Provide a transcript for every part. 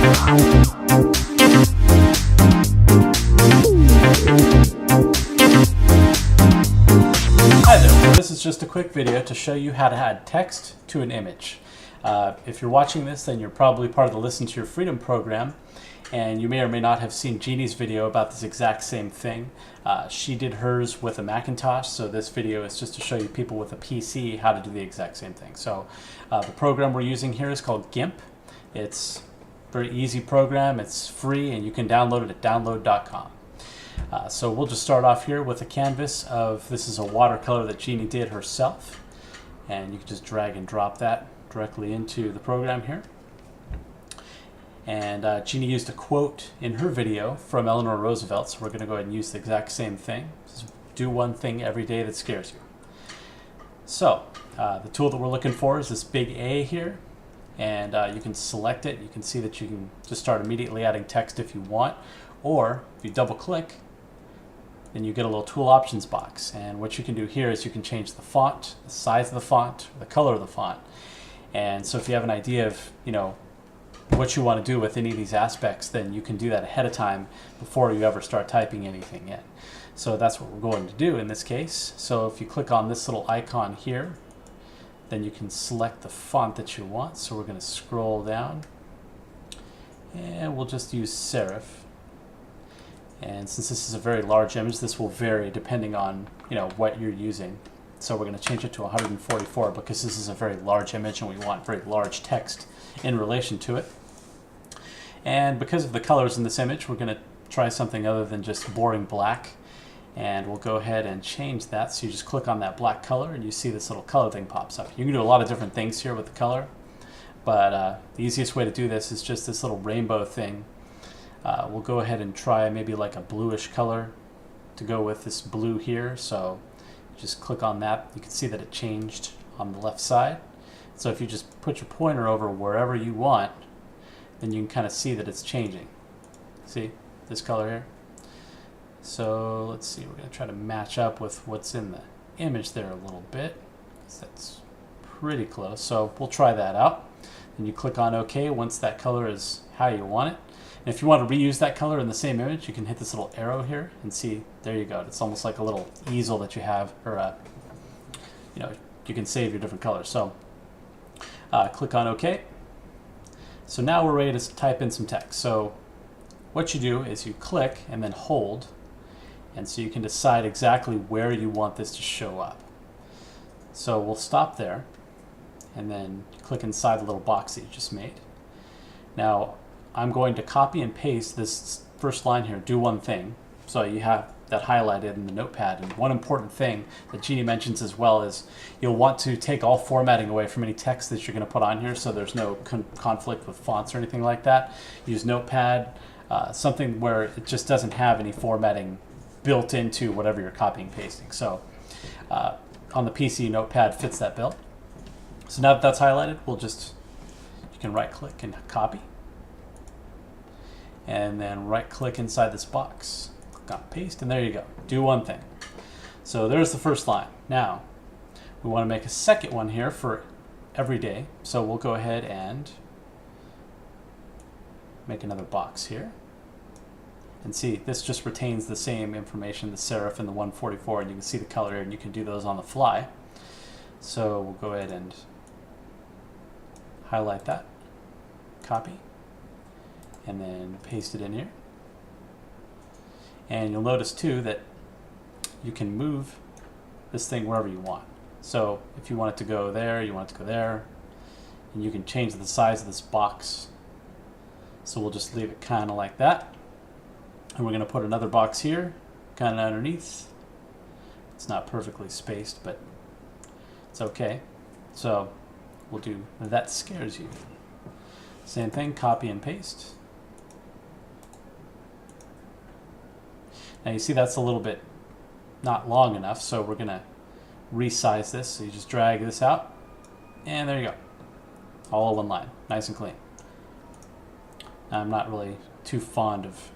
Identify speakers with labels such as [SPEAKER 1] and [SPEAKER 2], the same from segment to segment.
[SPEAKER 1] Hi there, this is just a quick video to show you how to add text to an image. If you're watching this, then you're probably part of the Listen to Your Freedom program, and you may or may not have seen Jeannie's video about this exact same thing. She did hers with a Macintosh, so this video is just to show you people with a PC how to do the exact same thing. So the program we're using here is called GIMP. It's a very easy program, it's free, and you can download it at download.com. So we'll just start off here with a canvas of, this is a watercolor that Jeannie did herself, and you can just drag and drop that directly into the program here. And Jeannie used a quote in her video from Eleanor Roosevelt, so we're going to go ahead and use the exact same thing. Just do one thing every day that scares you. So the tool that we're looking for is this big A here, and you can select it. You can see that you can just start immediately adding text if you want, or if you double click, then you get a little tool options box, and what you can do here is you can change the font, the size of the font, the color of the font. And so if you have an idea of, you know, what you want to do with any of these aspects, then you can do that ahead of time before you ever start typing anything in. So that's what we're going to do in this case. So if you click on this little icon here, then you can select the font that you want. So we're going to scroll down, and we'll just use serif. And since this is a very large image, this will vary depending on, you know, what you're using. So we're going to change it to 144 because this is a very large image and we want very large text in relation to it. And because of the colors in this image, we're going to try something other than just boring black. And we'll go ahead and change that. So you just click on that black color and you see this little color thing pops up. You can do a lot of different things here with the color, but the easiest way to do this is just this little rainbow thing. We'll go ahead and try maybe like a bluish color to go with this blue here. So just click on that. You can see that it changed on the left side. So if you just put your pointer over wherever you want, then you can kind of see that it's changing. See this color here? So let's see, we're going to try to match up with what's in the image there a little bit, because that's pretty close. So we'll try that out. Then you click on OK once that color is how you want it. And if you want to reuse that color in the same image, you can hit this little arrow here and see, there you go. It's almost like a little easel that you have, or you know, you can save your different colors. So click on OK. So now we're ready to type in some text. So what you do is you click and then hold, and so you can decide exactly where you want this to show up. So we'll stop there, and then click inside the little box that you just made. Now I'm going to copy and paste this first line here, do one thing. So you have that highlighted in the notepad. And one important thing that Jeannie mentions as well is you'll want to take all formatting away from any text that you're going to put on here, so there's no conflict with fonts or anything like that. Use Notepad, something where it just doesn't have any formatting built into whatever you're copying and pasting. So on the PC, Notepad fits that bill. So now that that's highlighted, you can right click and copy. And then right click inside this box, click on paste, and there you go. Do one thing. So there's the first line. Now we want to make a second one here for every day. So we'll go ahead and make another box here. And see, this just retains the same information, the serif and the 144, and you can see the color here, and you can do those on the fly. So we'll go ahead and highlight that, copy, and then paste it in here. And you'll notice too that you can move this thing wherever you want. So if you want it to go there, you want it to go there, and you can change the size of this box. So we'll just leave it kind of like that. And we're going to put another box here, kind of underneath. It's not perfectly spaced, but it's okay. So we'll do that scares you. Same thing, copy and paste. Now you see that's a little bit not long enough, so we're going to resize this. So you just drag this out, and there you go. All in one line, nice and clean. Now, I'm not really too fond of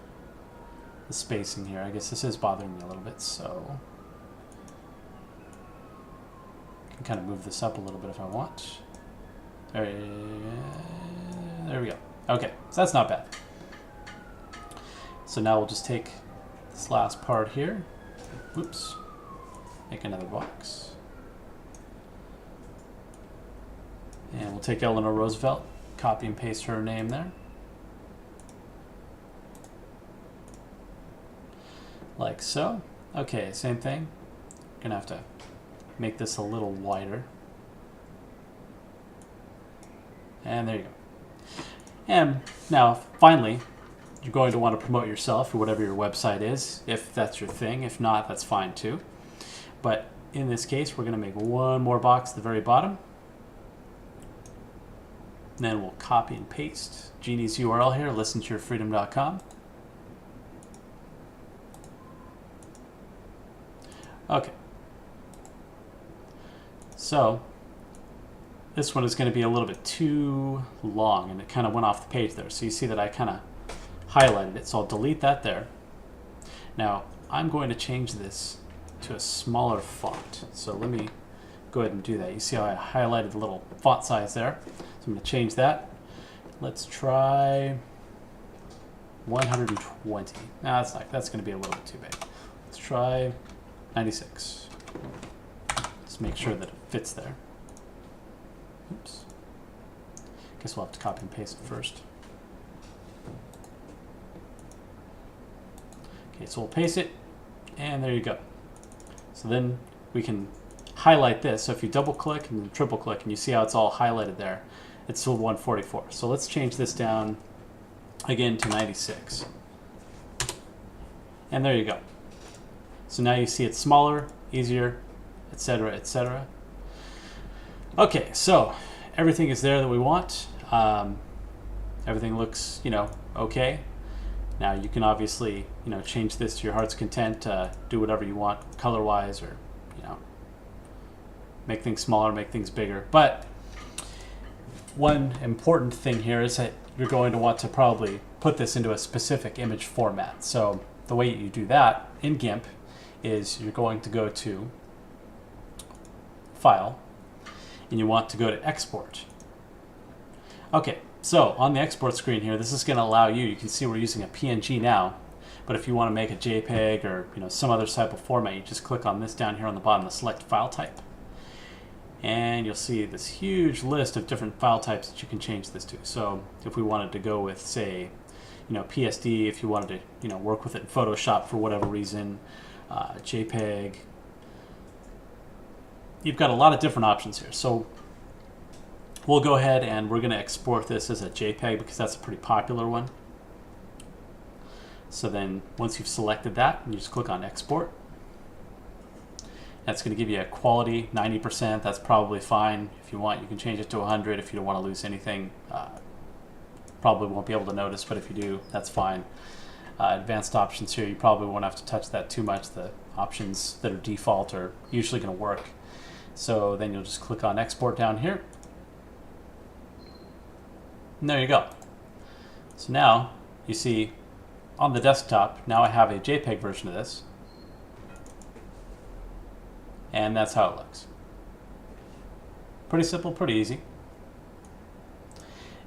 [SPEAKER 1] the spacing here. I guess this is bothering me a little bit, so I can kind of move this up a little bit if I want. There we go. Okay, so that's not bad. So now we'll just take this last part here. Oops. Make another box. And we'll take Eleanor Roosevelt, copy and paste her name there. Like so. Okay, same thing. Gonna have to make this a little wider. And there you go. And now, finally, you're going to want to promote yourself or whatever your website is, if that's your thing. If not, that's fine too. But in this case, we're going to make one more box at the very bottom. And then we'll copy and paste Jeannie's URL here, listentoyourfreedom.com. Okay. So this one is going to be a little bit too long, and it kind of went off the page there. So you see that I kind of highlighted it. So I'll delete that there. Now I'm going to change this to a smaller font. So let me go ahead and do that. You see how I highlighted the little font size there? So I'm going to change that. Let's try 120. No, that's going to be a little bit too big. Let's try 96. Just make sure that it fits there. Oops. Guess we'll have to copy and paste it first. Okay, so we'll paste it, and there you go. So then we can highlight this. So if you double click and then triple click, and you see how it's all highlighted there, it's still 144. So let's change this down again to 96. And there you go. So now you see it's smaller, easier, etc., etc. Okay, so everything is there that we want. Everything looks, okay. Now you can obviously, change this to your heart's content, do whatever you want color-wise, or, make things smaller, make things bigger. But one important thing here is that you're going to want to probably put this into a specific image format. So the way you do that in GIMP is you're going to go to File, and you want to go to Export. Okay, so on the export screen here, this is going to allow you can see we're using a PNG now, but if you want to make a JPEG or some other type of format, you just click on this down here on the bottom, the select file type. And you'll see this huge list of different file types that you can change this to. So if we wanted to go with, say, PSD, if you wanted to work with it in Photoshop for whatever reason, JPEG, you've got a lot of different options here. So we'll go ahead and we're going to export this as a JPEG because that's a pretty popular one. So then once you've selected that, you just click on Export. That's going to give you a quality 90%. That's probably fine. If you want, you can change it to 100 if you don't want to lose anything. Probably won't be able to notice, but if you do, that's fine. Advanced options here, you probably won't have to touch that too much. The options that are default are usually going to work. So then you'll just click on Export down here. And there you go. So now you see on the desktop, now I have a JPEG version of this. And that's how it looks. Pretty simple, pretty easy.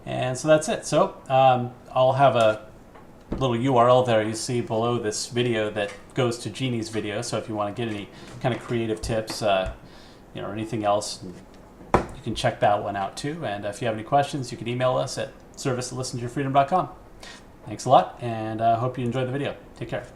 [SPEAKER 1] And so that's it. So I'll have a little URL there you see below this video that goes to Jeannie's video. So if you want to get any kind of creative tips, or anything else, you can check that one out too. And if you have any questions, you can email us at service@listentoyourfreedom.com. Thanks a lot, and I hope you enjoyed the video. Take care.